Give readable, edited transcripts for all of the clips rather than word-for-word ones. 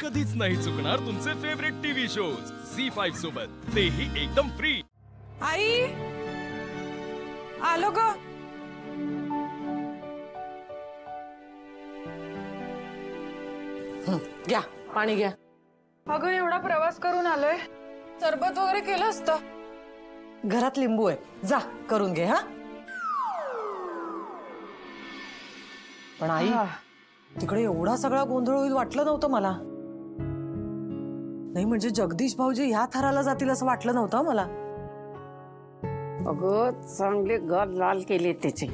कधीच नाही चुकणार तुमचे फेवरेट टीव्ही शोज झी5 सोबत, तेही एकदम फ्री। आई आलो ग। घ्या पाणी घ्या। अगं एवढा प्रवास करून आलोय, सरबत वगैरे केलं असतं। घरात लिंबू आहे, जा करून घे। हा पण आई, तिकडे एवढा सगळा गोंधळ होईल वाटलं नव्हतं मला। नाही म्हणजे जगदीश भाऊजी ह्या थराला जातील असं वाटलं नव्हतं मला। अगं चांगले गर लाल केले त्याचे।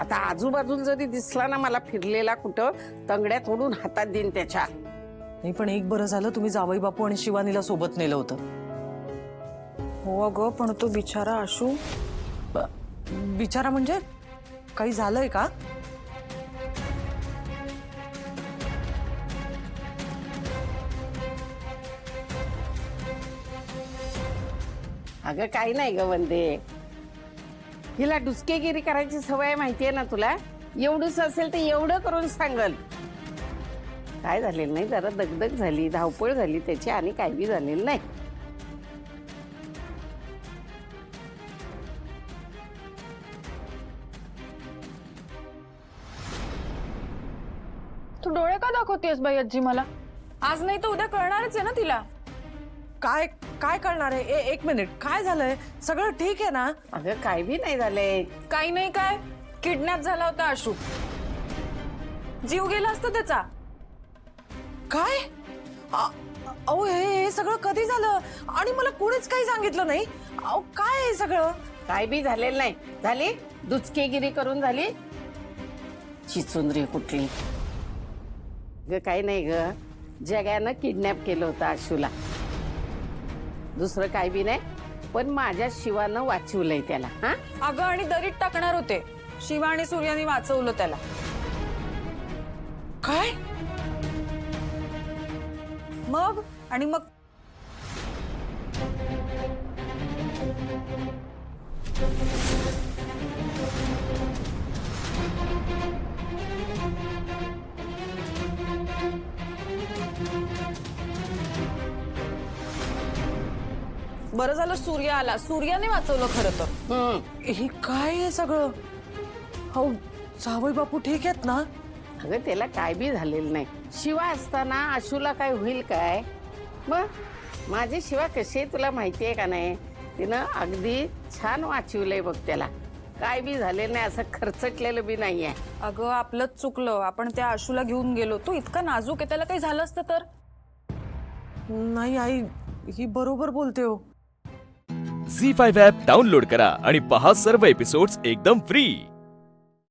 आता आजूबाजून जरी दिसला ना मला फिरलेला कुठं, तंगड्या तोडून हातात देईन त्याच्या। नाही पण एक बरं झालं तुम्ही जावई बापू आणि शिवानीला सोबत नेलं होतं। हो अगं, पण तो बिचारा आशू। बिचारा म्हणजे काही झालंय का? अगं काही नाही ग वंदे, हिला डुसकेगिरी करायची सवय माहितीये ना तुला। एवढंच असेल तर एवढं करून सांगल। काय झालेलं नाही, जरा दगदग झाली, धावपळ झाली त्याची, आणि काही बी झालेलं नाही। तू डोळे का दाखवतेस बाई आजी मला? आज नाही तर उद्या कळणारच आहे ना तिला। काय काय करणार आहे? एक मिनिट, काय झालंय? सगळं ठीक आहे ना? अगं काही बी नाही झालंय। काही नाही, काय किडनॅप झाला होता आशू, जीव गेला असता त्याचा। काय? अहो हे सगळं कधी झालं? आणि मला कोणीच काही सांगितलं नाही। अहो काय हे सगळं? काय बी झालेलं नाही। झाली दुचकेगिरी करून झाली चिचुंद्री कुठली। ग काही नाही ग, जगानं किडनॅप केलं होतं आशूला, दुसरं काय बी नाही। पण माझ्या शिवानं वाचवलंय त्याला। हा अगं आणि दरीत टाकणार होते, शिवा आणि सूर्याने वाचवलं त्याला। काय? मग आणि मग बरं झालं सूर्य आला, सूर्याने वाचवलं खरं तर। हे काय आहे सगळं? हो जावई बापू ठीक आहेत ना? अगं त्याला काय बी झालेलं नाही। शिवा असताना आशूला काय होईल काय? मग माझी शिवा कशी आहे तुला माहिती आहे का नाही? तिनं अगदी छान वाचवलंय बघ त्याला, काय बी झालेलं नाही, असं खर्चटलेलं बी नाहीये। अगं आपलंच चुकलं, आपण त्या आशूला घेऊन गेलो, तो इतका नाजूक आहे, त्याला काही झालं असतं तर? नाही आई, ही बरोबर बोलते हो। झी5 ॲप डाउनलोड करा आणि पहा सर्व एपिसोड्स एकदम फ्री।